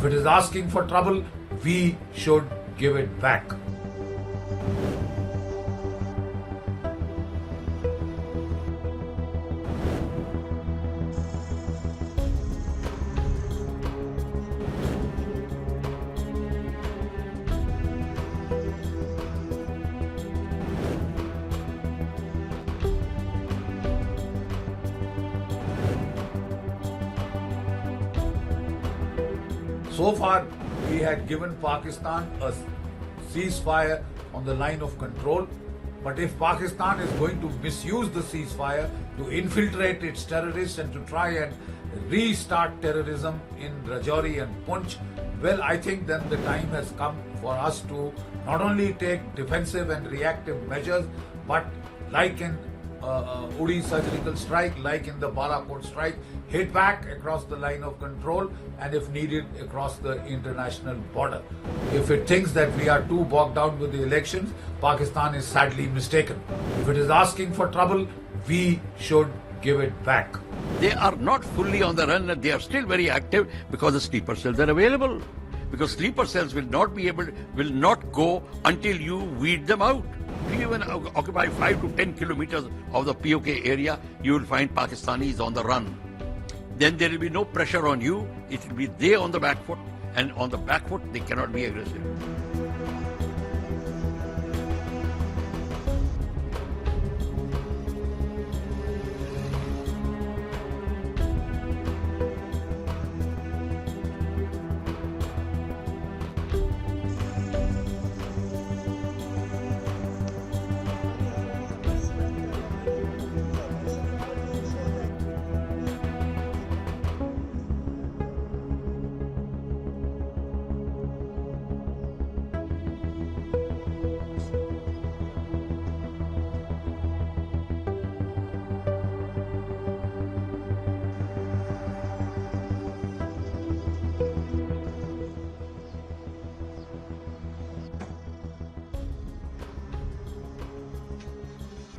If it is asking for trouble, we should give it back. So far, we had given Pakistan a ceasefire on the line of control. But if Pakistan is going to misuse the ceasefire to infiltrate its terrorists and to try and restart terrorism in Rajouri and Poonch, well, I think then the time has come for us to not only take defensive and reactive measures, but like in Uri surgical strike, like in the Balakot strike, hit back across the line of control and if needed across the international border. If it thinks that we are too bogged down with the elections, Pakistan is sadly mistaken. If it is asking for trouble, we should give it back. They are not fully on the run, they are still very active because the sleeper cells are available. Because sleeper cells will not go until you weed them out. If you even occupy 5 to 10 kilometers of the POK area, you will find Pakistanis on the run. Then there will be no pressure on you. It will be they on the back foot, and on the back foot they cannot be aggressive.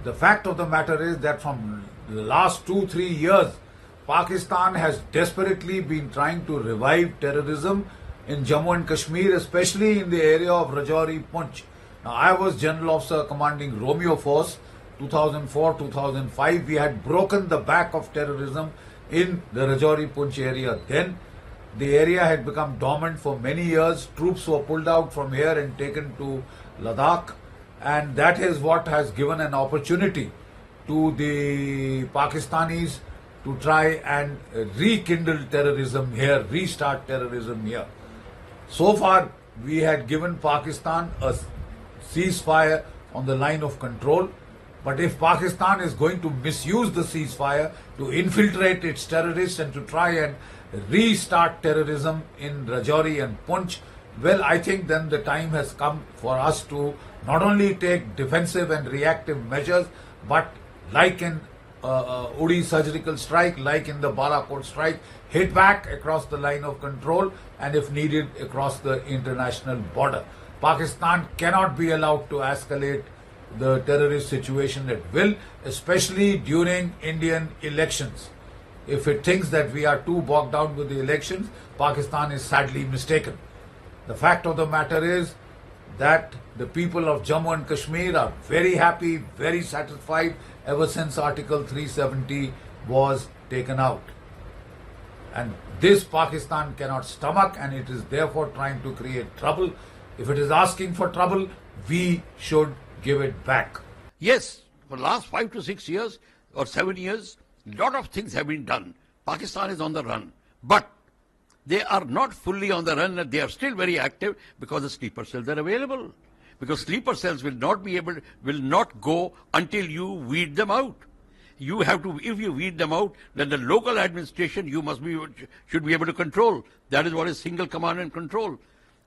The fact of the matter is that from the last 2-3 years, Pakistan has desperately been trying to revive terrorism in Jammu and Kashmir, especially in the area of Rajouri Poonch. Now, I was General Officer commanding Romeo Force 2004-2005. We had broken the back of terrorism in the Rajouri Poonch area. Then the area had become dormant for many years. Troops were pulled out from here and taken to Ladakh. And that is what has given an opportunity to the Pakistanis to try and rekindle terrorism here, restart terrorism here. So far, we had given Pakistan a ceasefire on the line of control. But if Pakistan is going to misuse the ceasefire to infiltrate its terrorists and to try and restart terrorism in Rajouri and Poonch, well, I think then the time has come for us to not only take defensive and reactive measures, but like in Uri surgical strike, like in the Balakot strike, hit back across the line of control and if needed across the international border. Pakistan cannot be allowed to escalate the terrorist situation at will, especially during Indian elections. If it thinks that we are too bogged down with the elections, Pakistan is sadly mistaken. The fact of the matter is that the people of Jammu and Kashmir are very happy, very satisfied ever since Article 370 was taken out. And this Pakistan cannot stomach, and it is therefore trying to create trouble. If it is asking for trouble, we should give it back. Yes, for the last 5 to 6 years or 7 years, a lot of things have been done. Pakistan is on the run. But they are not fully on the run, they are still very active because the sleeper cells are available. Because sleeper cells will not go until you weed them out. You have to, if you weed them out, then the local administration should be able to control. That is what is single command and control.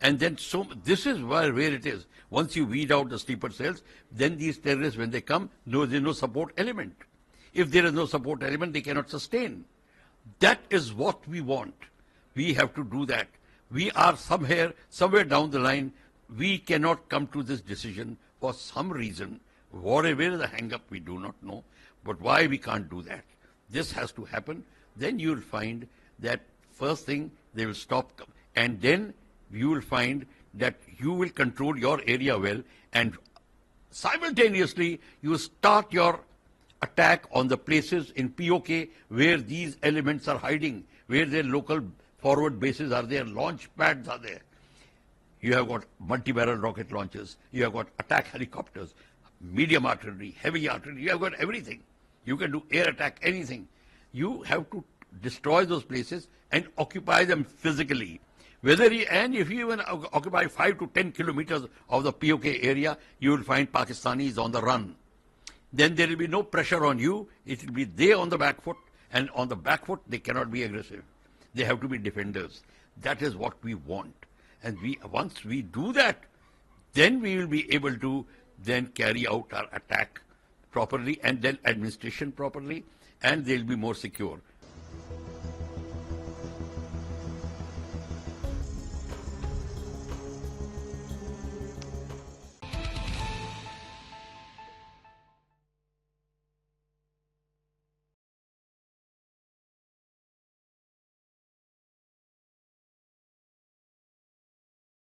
And then this is where it is. Once you weed out the sleeper cells, then these terrorists, when they come, there is no support element. If there is no support element, they cannot sustain. That is what we want. We have to do that. We are somewhere down the line, we cannot come to this decision for some reason. Whatever is the hang-up, we do not know. But why we can't do that? This has to happen. Then you'll find that first thing, they will stop and then you will find that you will control your area well, and simultaneously you start your attack on the places in POK where these elements are hiding, where their local forward bases are there, launch pads are there. You have got multi-barrel rocket launchers, you have got attack helicopters, medium artillery, heavy artillery, you have got everything. You can do air attack, anything. You have to destroy those places and occupy them physically. And if you even occupy 5 to 10 kilometers of the POK area, you will find Pakistanis on the run. Then there will be no pressure on you. It will be they on the back foot, and on the back foot they cannot be aggressive. They have to be defenders. That is what we want. And once we do that, then we will be able to then carry out our attack properly, and then administration properly, and they'll be more secure.